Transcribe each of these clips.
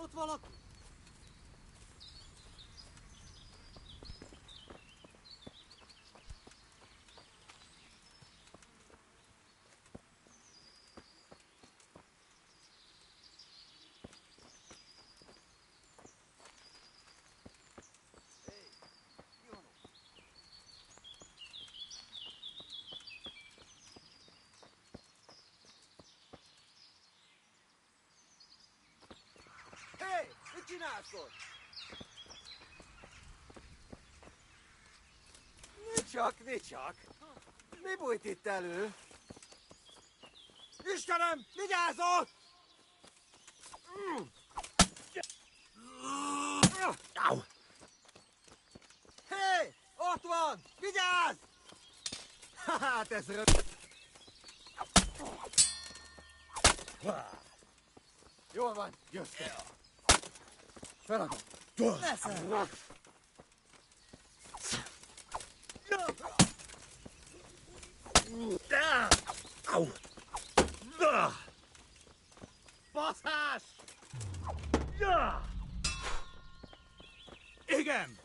ott valaki? Hé, mit csinálsz ott? Nicsak. Mi bújt itt elő? Istenem, vigyázzol! Hé, ott van! Vigyázz! Hát ez Jól van, győztem. Feladom. Leszel. Baszás! Igen!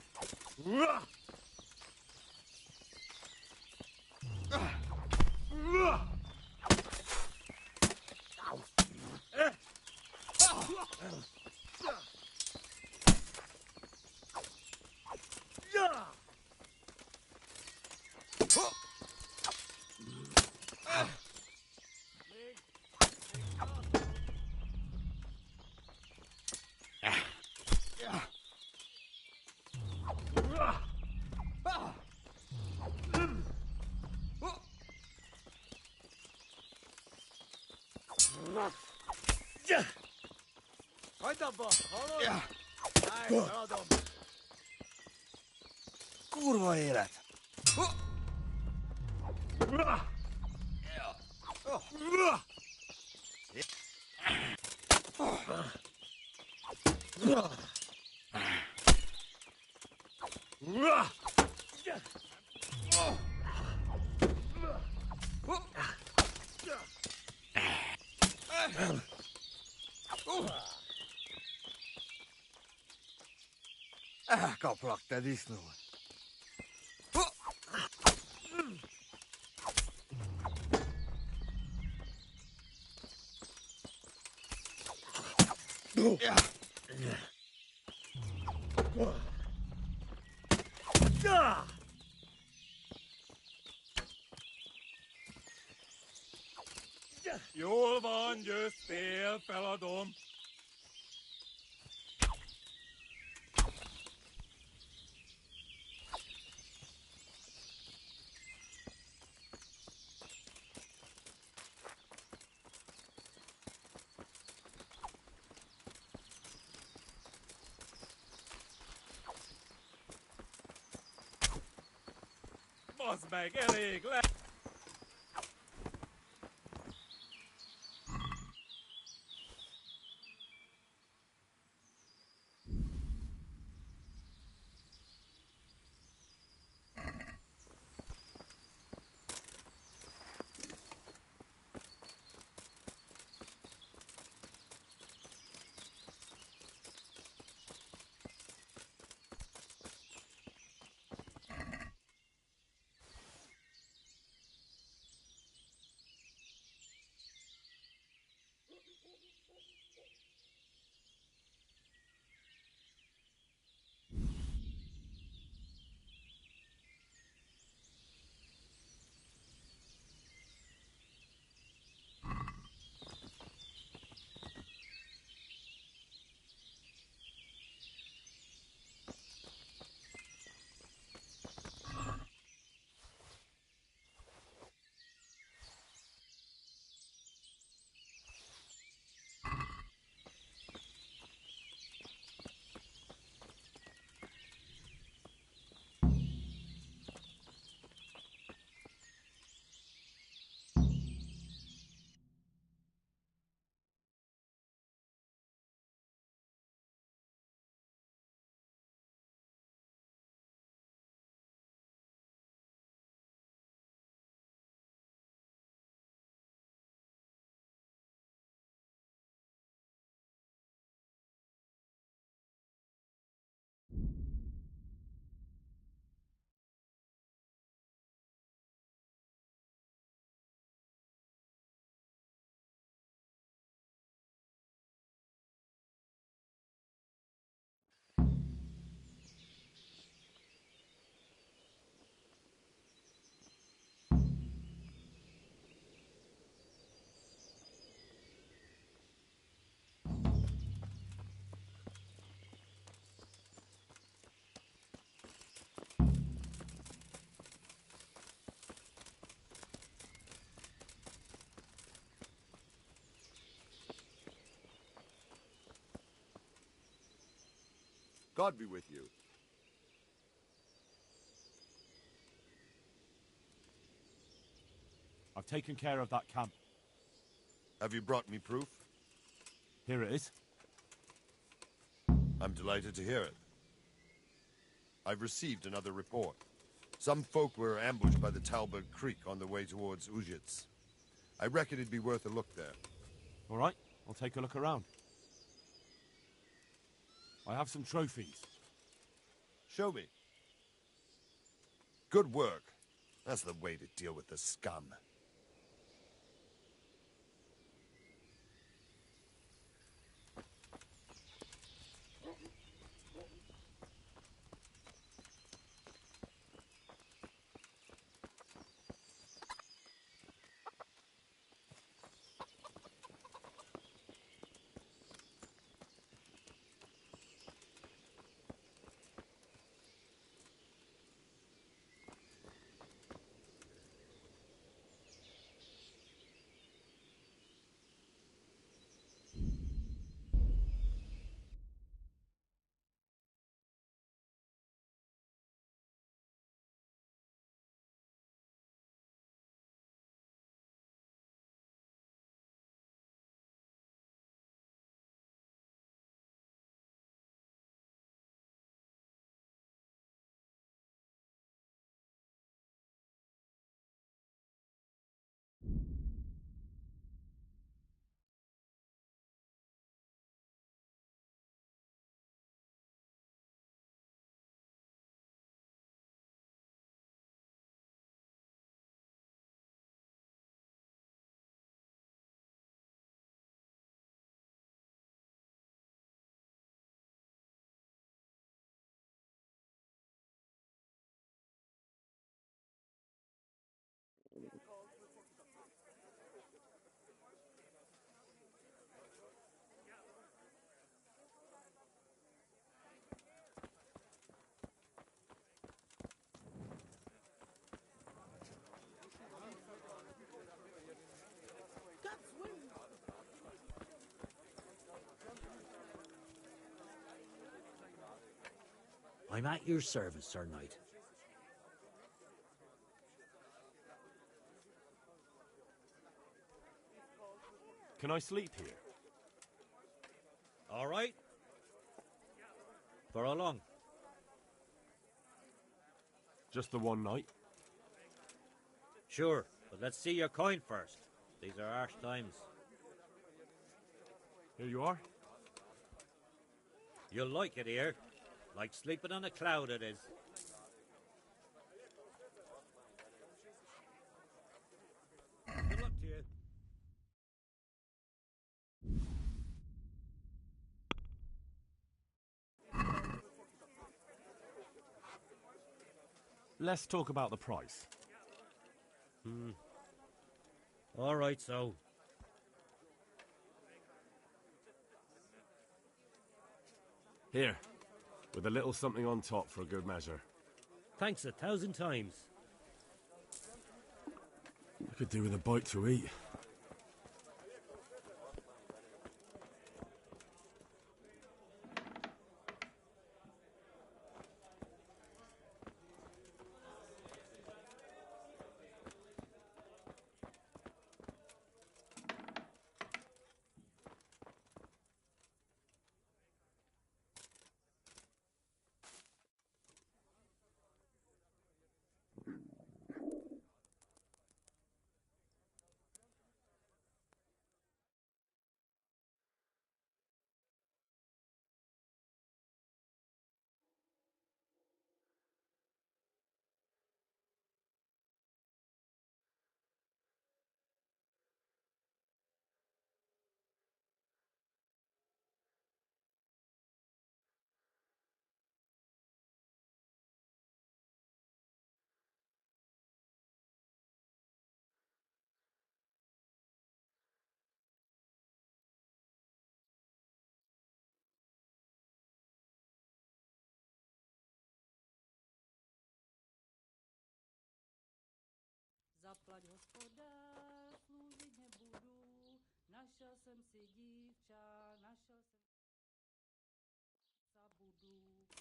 Hagyd abba, hallod? Állj, feladom. Kurva élet. Elkaplak, te disznó. Jól van, győztél, feladom. Bazd meg, elég le... God be with you. I've taken care of that camp. Have you brought me proof? Here it is. I'm delighted to hear it. I've received another report. Some folk were ambushed by the Talbot Creek on the way towards Ujits. I reckon it'd be worth a look there. All right, I'll take a look around. I have some trophies. Show me. Good work. That's the way to deal with the scum. I'm at your service, Sir Knight. Can I sleep here? All right. For how long? Just the one night? Sure, but let's see your coin first. These are harsh times. Here you are. You'll like it here. Like sleeping on a cloud it is. Good luck to you. Let's talk about the price. All right, so. Here, with a little something on top for a good measure. Thanks 1,000 times. I could do with a bite to eat. Zaplať hospoda, slúžiť nebudu, našel jsem si dívča, našel jsem sa budu.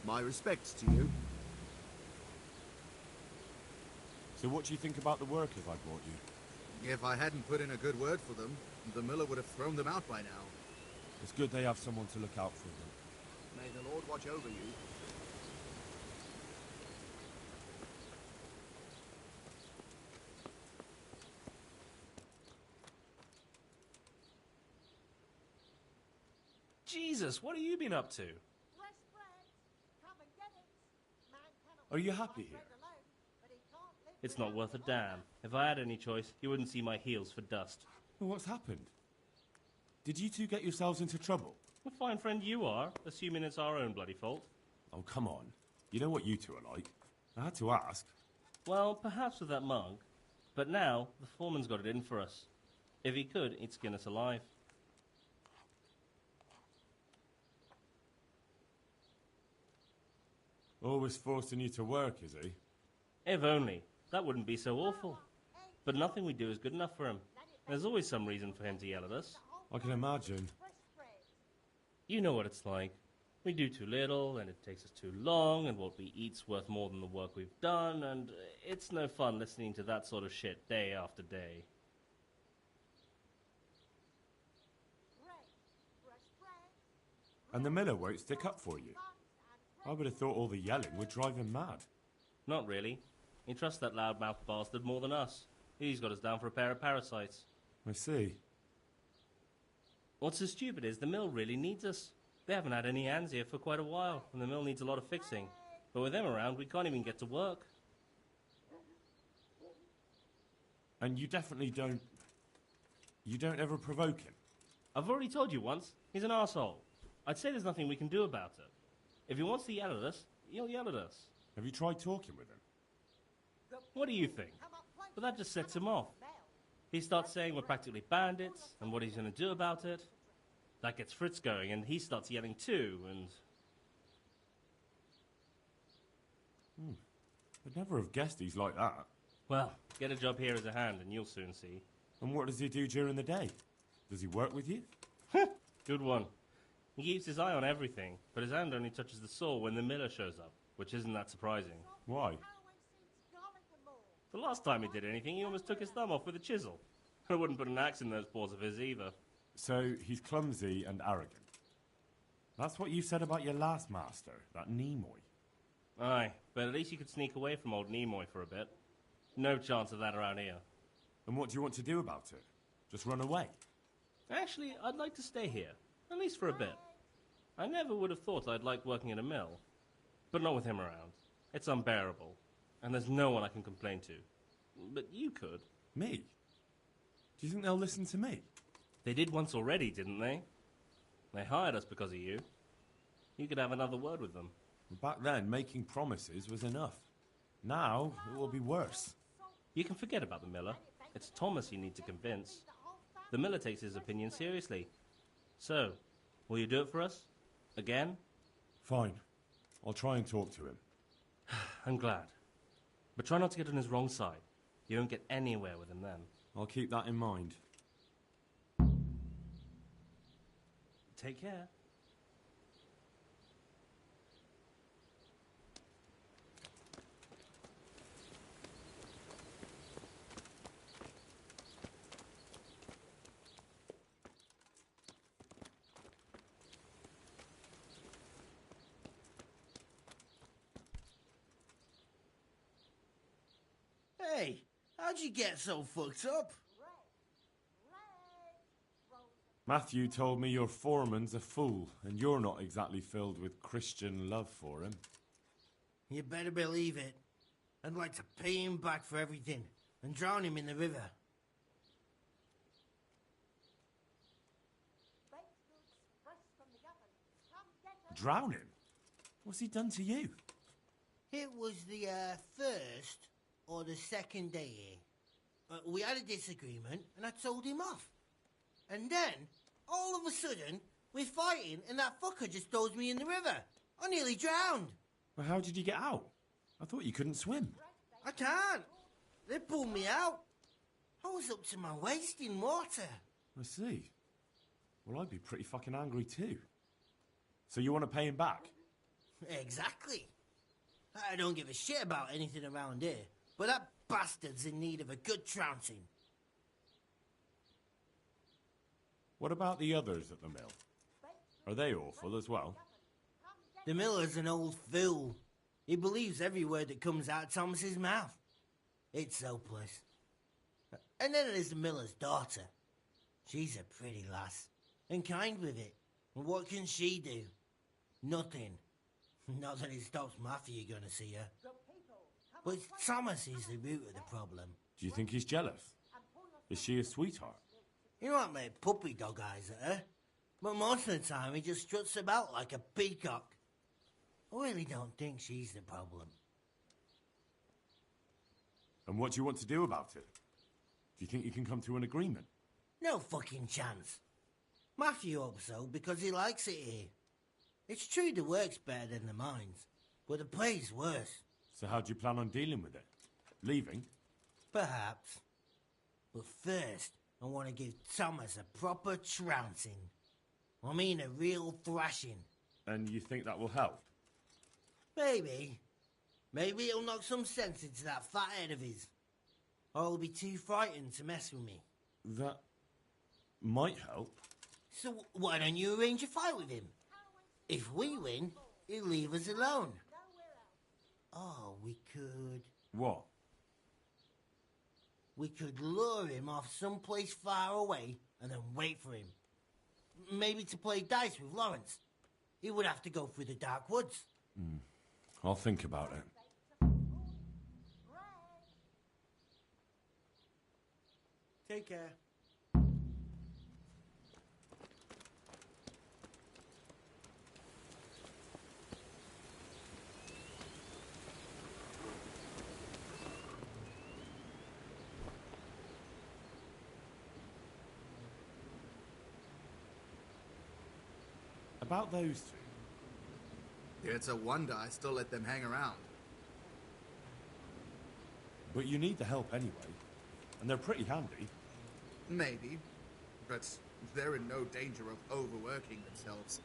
My respects to you. So what do you think about the workers I brought you? If I hadn't put in a good word for them, the miller would have thrown them out by now. It's good they have someone to look out for them. May the Lord watch over you. Jesus, what have you been up to? Are you happy here? It's not worth a damn. If I had any choice, you wouldn't see my heels for dust. Well, what's happened? Did you two get yourselves into trouble? A fine friend you are, assuming it's our own bloody fault. Oh, come on. You know what you two are like. I had to ask. Well, perhaps with that mug. But now, the foreman's got it in for us. If he could, he'd skin us alive. Always forcing you to work, is he? If only. That wouldn't be so awful. But nothing we do is good enough for him. There's always some reason for him to yell at us. I can imagine. You know what it's like. We do too little, and it takes us too long, and what we eat's worth more than the work we've done, and it's no fun listening to that sort of shit day after day. And the miller won't stick up for you. I would have thought all the yelling would drive him mad. Not really. He trusts that loudmouth bastard more than us. He's got us down for a pair of parasites. I see. What's so stupid is the mill really needs us. They haven't had any hands here for quite a while, and the mill needs a lot of fixing. But with them around, we can't even get to work. And you definitely don't... You don't ever provoke him? I've already told you once, he's an arsehole. I'd say there's nothing we can do about it. If he wants to yell at us, he'll yell at us. Have you tried talking with him? What do you think? But that just sets him off. He starts saying we're practically bandits, and what he's going to do about it. That gets Fritz going, and he starts yelling too, and... I'd never have guessed he's like that. Well, get a job here as a hand, and you'll soon see. And what does he do during the day? Does he work with you? Good one. He keeps his eye on everything, but his hand only touches the saw when the miller shows up, which isn't that surprising. Why? The last time he did anything, he almost took his thumb off with a chisel. I wouldn't put an axe in those paws of his either. So he's clumsy and arrogant. That's what you said about your last master, that Nimoy. Aye, but at least you could sneak away from old Nimoy for a bit. No chance of that around here. And what do you want to do about it? Just run away? Actually, I'd like to stay here, at least for a bit. I never would have thought I'd like working in a mill. But not with him around. It's unbearable. And there's no one I can complain to. But you could. Me? Do you think they'll listen to me? They did once already, didn't they? They hired us because of you. You could have another word with them. Back then, making promises was enough. Now, it will be worse. You can forget about the miller. It's Thomas you need to convince. The miller takes his opinion seriously. So, will you do it for us? Again? Fine. I'll try and talk to him. I'm glad. But try not to get on his wrong side. You won't get anywhere with him then. I'll keep that in mind. Take care. Hey, how'd you get so fucked up? Matthew told me your foreman's a fool, and you're not exactly filled with Christian love for him. You better believe it. I'd like to pay him back for everything and drown him in the river. Drown him? What's he done to you? It was the first or the second day. We had a disagreement and I told him off. And then, all of a sudden, we're fighting and that fucker just throws me in the river. I nearly drowned. Well, how did you get out? I thought you couldn't swim. I can't. They pulled me out. I was up to my waist in water. I see. Well, I'd be pretty fucking angry too. So you want to pay him back? Exactly. I don't give a shit about anything around here, but that bastard's in need of a good trouncing. What about the others at the mill? Are they awful as well? The miller's an old fool. He believes every word that comes out of Thomas's mouth. It's hopeless. And then there's the miller's daughter. She's a pretty lass, and kind with it. And what can she do? Nothing. Not that it stops Matthew going to see her. But Thomas is the root of the problem. Do you think he's jealous? Is she a sweetheart? He might make puppy dog eyes at her, but most of the time he just struts about like a peacock. I really don't think she's the problem. And what do you want to do about it? Do you think you can come to an agreement? No fucking chance. Matthew hopes so because he likes it here. It's true the work's better than the mines, but the pay's worse. So how do you plan on dealing with it? Leaving? Perhaps. But first, I want to give Thomas a proper trouncing. I mean a real thrashing. And you think that will help? Maybe. Maybe it'll knock some sense into that fat head of his. Or he'll be too frightened to mess with me. That might help. So why don't you arrange a fight with him? If we win, he'll leave us alone. Oh, we could... What? We could lure him off someplace far away and then wait for him. Maybe to play dice with Lawrence. He would have to go through the dark woods. I'll think about it. Take care. About those two. It's a wonder I still let them hang around. But you need the help anyway. And they're pretty handy. Maybe, but they're in no danger of overworking themselves.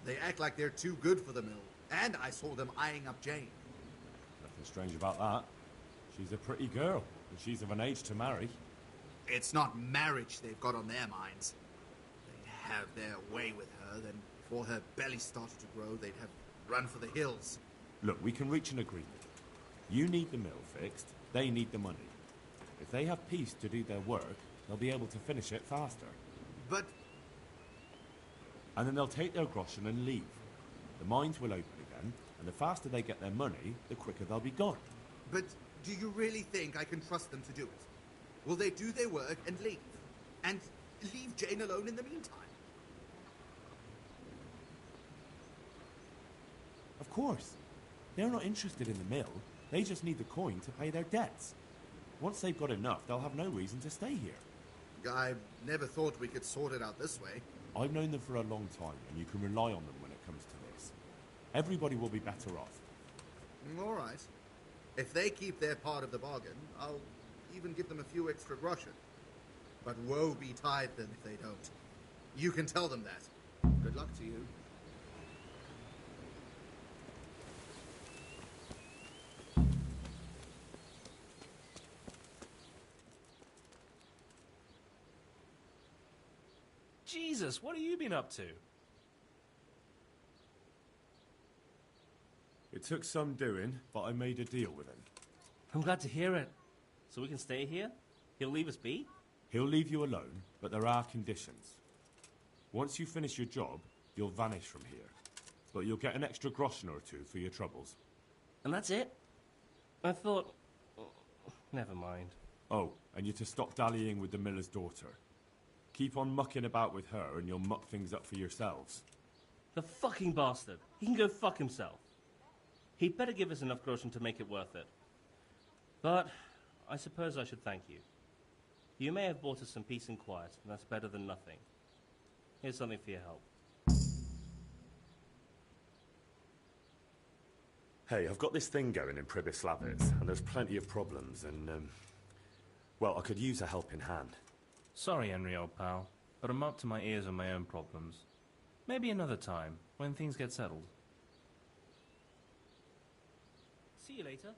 They act like they're too good for the mill, and I saw them eyeing up Jane. Nothing strange about that. She's a pretty girl, and she's of an age to marry. It's not marriage they've got on their minds. They'd have their way with her, then before her belly started to grow, they'd have run for the hills. Look, we can reach an agreement. You need the mill fixed, they need the money. If they have peace to do their work, they'll be able to finish it faster. But And then they'll take their groschen and leave. The mines will open again, and the faster they get their money, the quicker they'll be gone. But do you really think I can trust them to do it? Will they do their work and leave? And leave Jane alone in the meantime? Of course. They're not interested in the mill. They just need the coin to pay their debts. Once they've got enough, they'll have no reason to stay here. I never thought we could sort it out this way. I've known them for a long time, and you can rely on them when it comes to this. Everybody will be better off. All right. If they keep their part of the bargain, I'll even give them a few extra groschen. But woe betide them if they don't. You can tell them that. Good luck to you. Jesus, what have you been up to? It took some doing, but I made a deal with him. I'm glad to hear it. So we can stay here? He'll leave us be? He'll leave you alone, but there are conditions. Once you finish your job, you'll vanish from here. But you'll get an extra groschen or two for your troubles. And that's it? I thought... Never mind. Oh, and you're to stop dallying with the miller's daughter. Keep on mucking about with her and you'll muck things up for yourselves. The fucking bastard. He can go fuck himself. He'd better give us enough groschen to make it worth it. But I suppose I should thank you. You may have bought us some peace and quiet, and that's better than nothing. Here's something for your help. Hey, I've got this thing going in Pribyslavitz, and there's plenty of problems, and, well, I could use a helping hand. Sorry, Henry, old pal, but I'm up to my ears on my own problems. Maybe another time, when things get settled. See you later.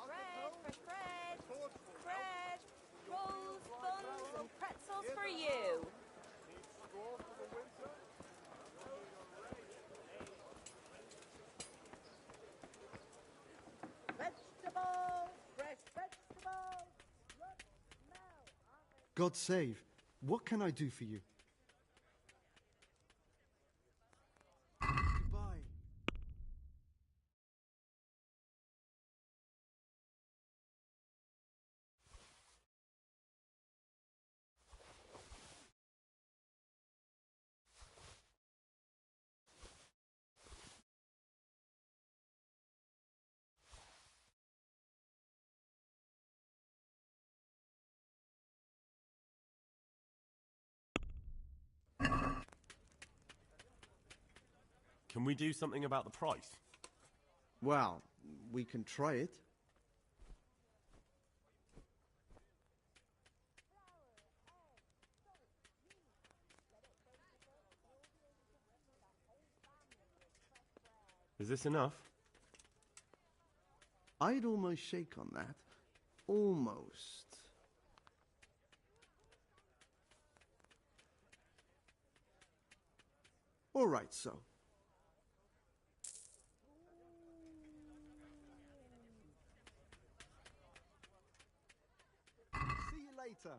Bread, fresh bread, bread, rolls, buns, and pretzels for you. Vegetables, fresh vegetables. Look now. God save. What can I do for you? Goodbye. Can we do something about the price? Well, we can try it. Is this enough? I'd almost shake on that. Almost. All right, so. See you later.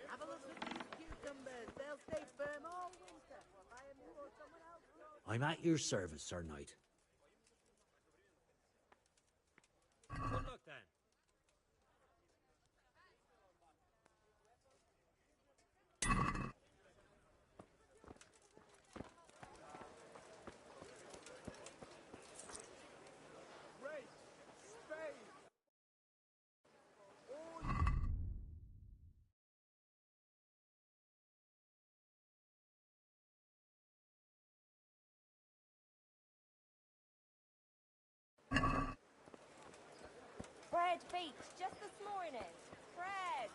Have a look at these cucumbers. They'll stay firm all winter. Buy 'em you or someone else will. I'm at your service, Sir Knight. Good luck then. Fred Beach just this morning. Fred!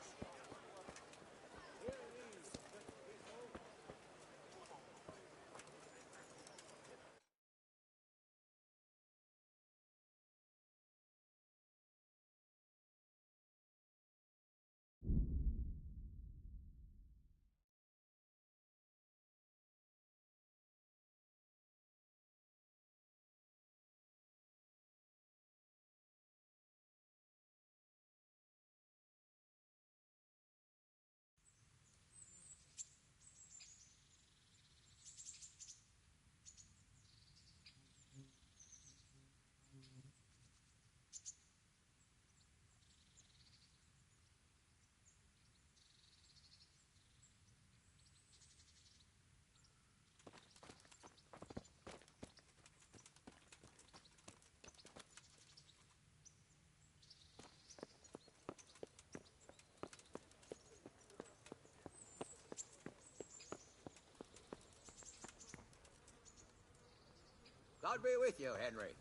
God be with you, Henry.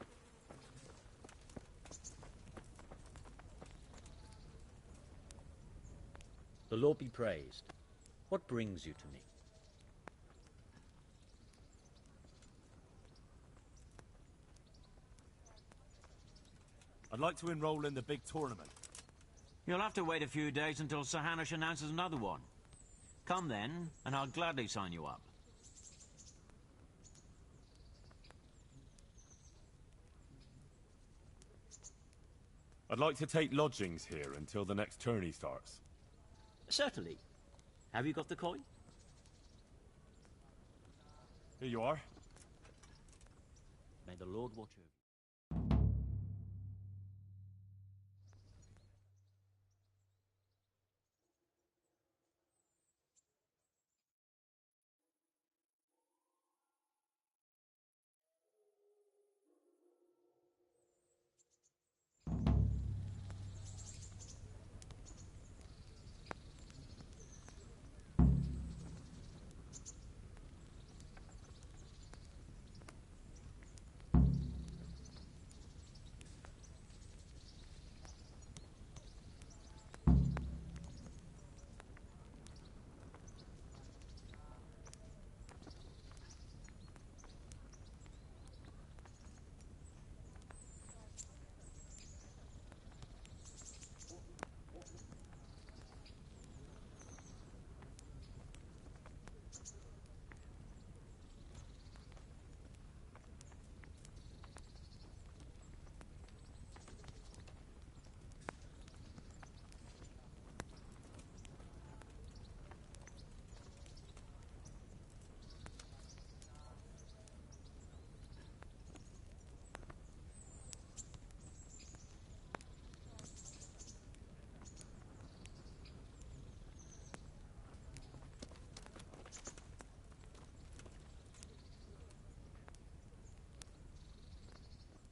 The Lord be praised. What brings you to me? I'd like to enroll in the big tournament. You'll have to wait a few days until Sir Hanush announces another one. Come then, and I'll gladly sign you up. I'd like to take lodgings here until the next tourney starts. Certainly. Have you got the coin? Here you are. May the Lord watch over you.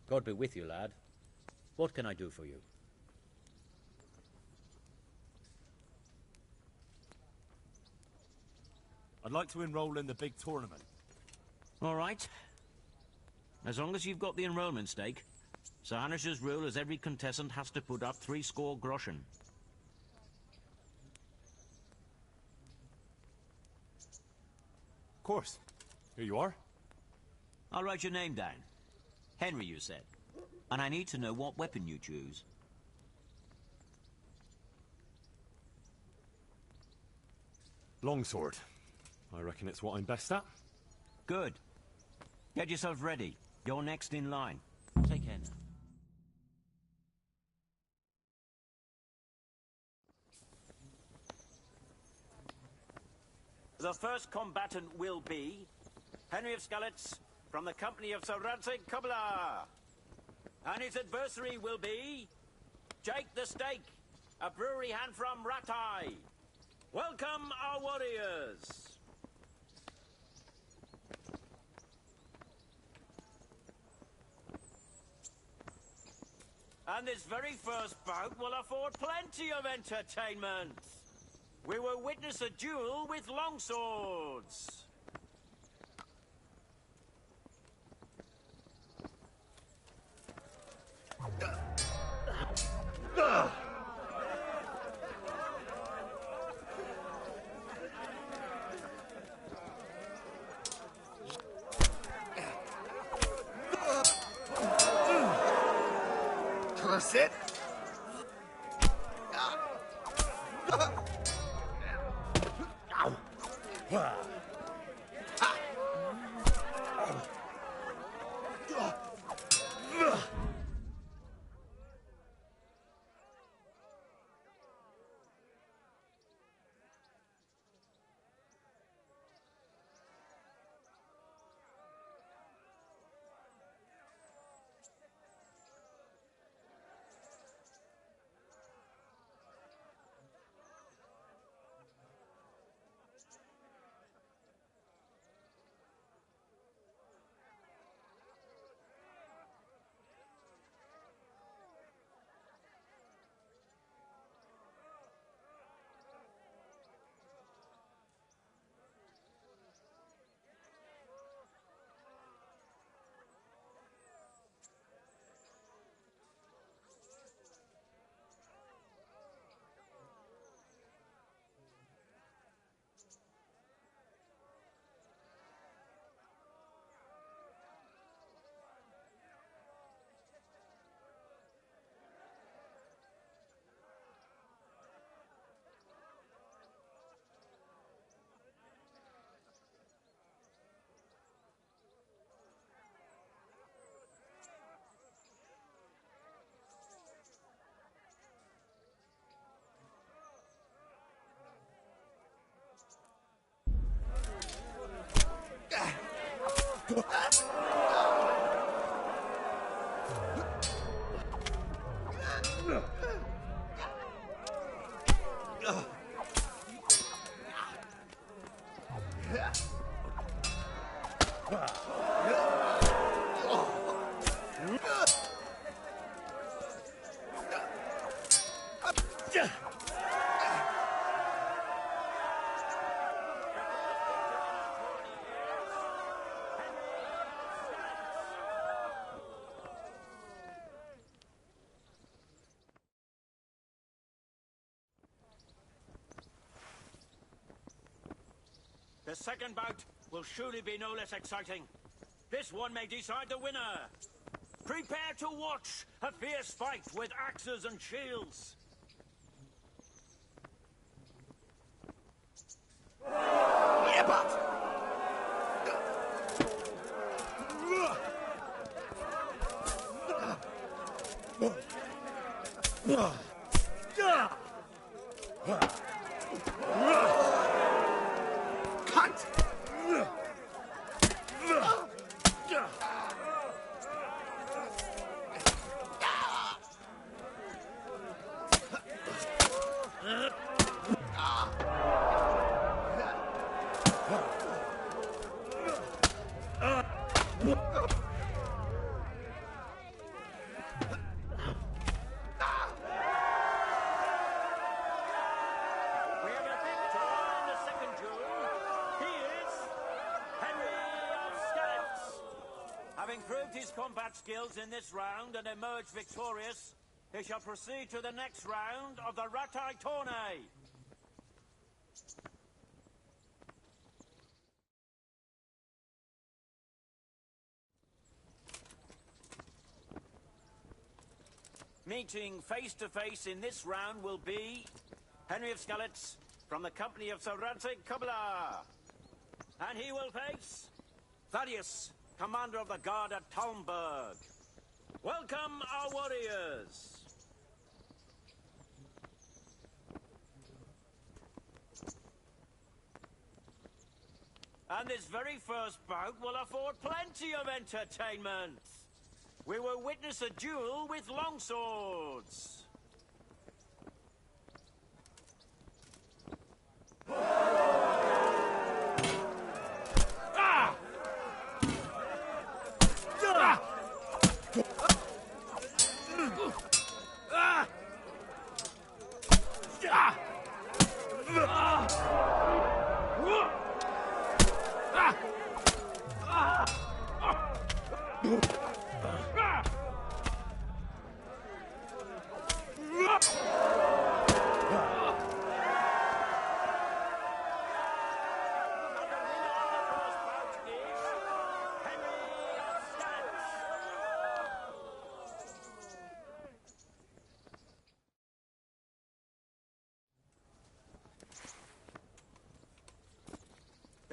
God be with you, lad. What can I do for you? I'd like to enroll in the big tournament. All right. As long as you've got the enrollment stake, Sir Hanush's rule is every contestant has to put up 60 groschen. Of course. Here you are. I'll write your name down. Henry, you said. And I need to know what weapon you choose. Longsword. I reckon it's what I'm best at. Good. Get yourself ready. You're next in line. Take care now. The first combatant will be Henry of Skalitz from the company of Sir Radzig Kobyla. And his adversary will be Jake the Stake, a brewery hand from Rattay. Welcome, our warriors. And this very first bout will afford plenty of entertainment. We will witness a duel with longswords. wanna sit? The second bout will surely be no less exciting. This one may decide the winner. Prepare to watch a fierce fight with axes and shields. Yeah, but... Having proved his combat skills in this round and emerged victorious, he shall proceed to the next round of the Ratai Tourney. Meeting face to face in this round will be Henry of Skalitz from the company of Sir Radzig Kobyla. And he will face Thaddeus, commander of the guard at Talmberg. Welcome, our warriors. And this very first bout will afford plenty of entertainment. We will witness a duel with longswords.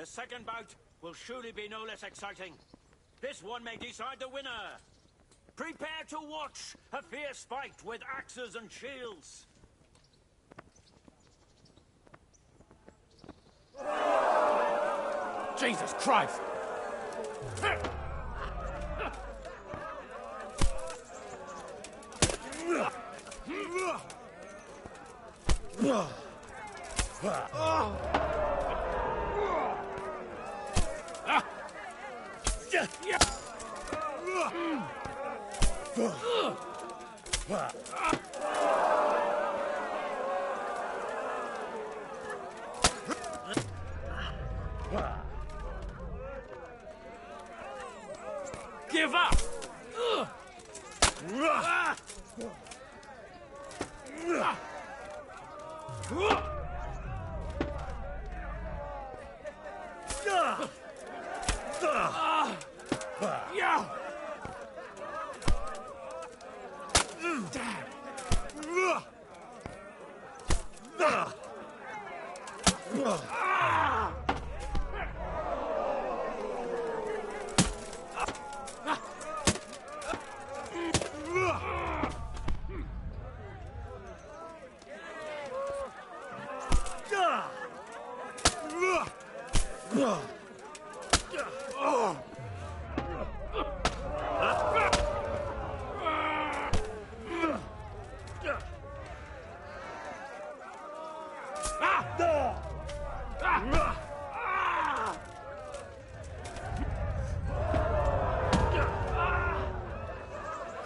The second bout will surely be no less exciting. This one may decide the winner. Prepare to watch a fierce fight with axes and shields. Jesus Christ! Give up!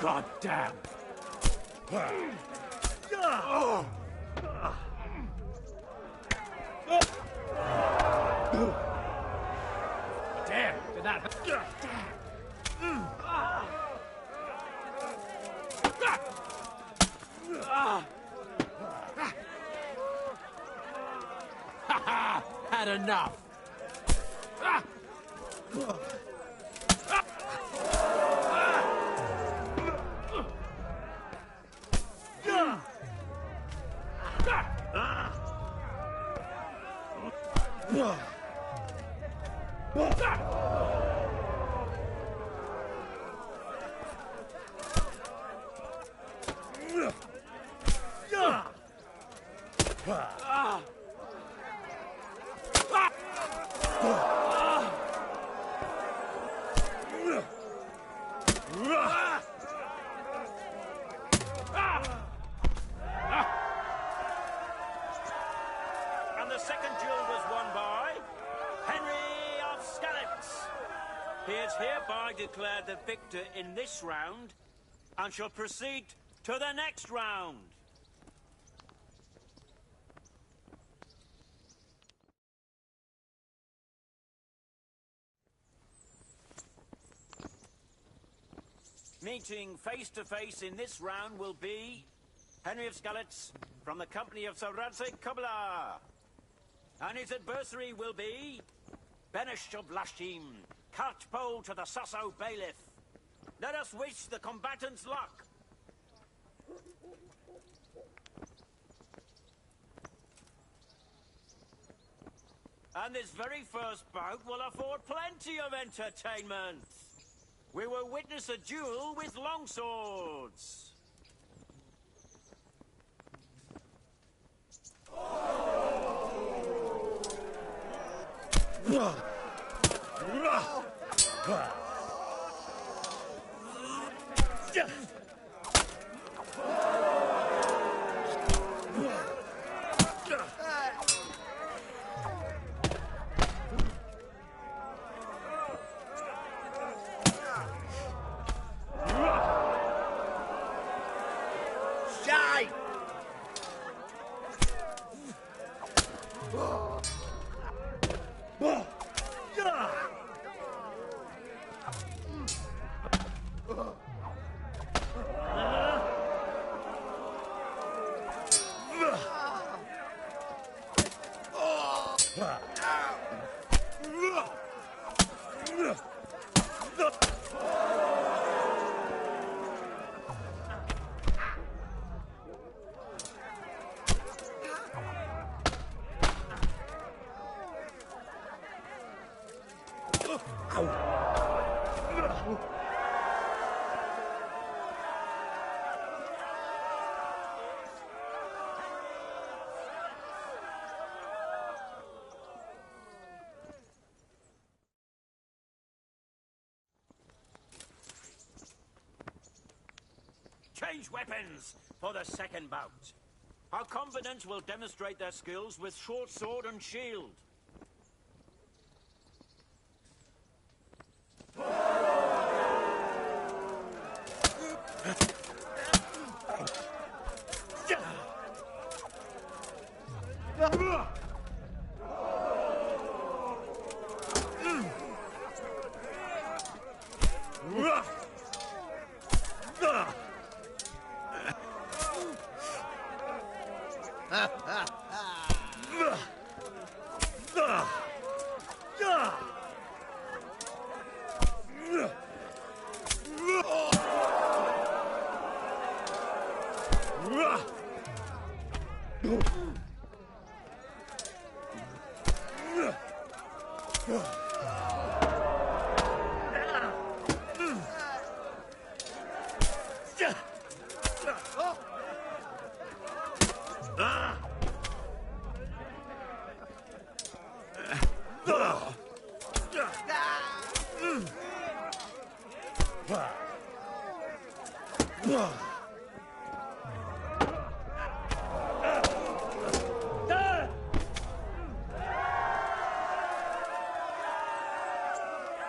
God damn! Damn, did that hurt? Had enough! And the second duel was won by Henry of Skalitz. He is hereby declared the victor in this round and shall proceed to the next round. Meeting face to face in this round will be Henry of Skalitz from the company of Sir Radzig Kobyla. And his adversary will be Benish of Lashim, cart pole to the Sasso bailiff. Let us wish the combatants luck. And this very first bout will afford plenty of entertainment. We will witness a duel with longswords. change weapons for the second bout. Our combatants will demonstrate their skills with short sword and shield.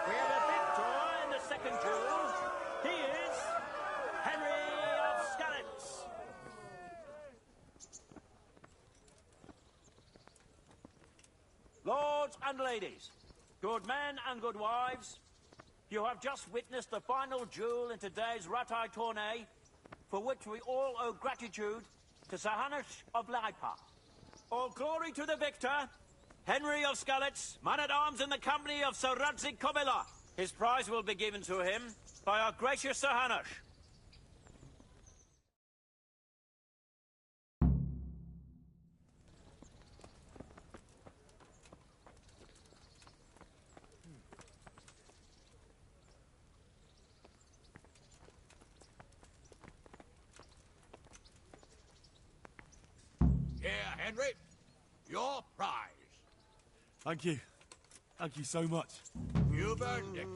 We have a victor in the second duel. He is Henry of Skalitz. Lords and ladies, good men and good wives, you have just witnessed the final duel in today's Ratai tourney, for which we all owe gratitude to Sir Hanush of Laipa. All glory to the victor, Henry of Skalitz, man-at-arms in the company of Sir Radzig Kobyla. His prize will be given to him by our gracious Sir Hanush. Here, Henry, your prize. Thank you. Thank you so much. You've earned it.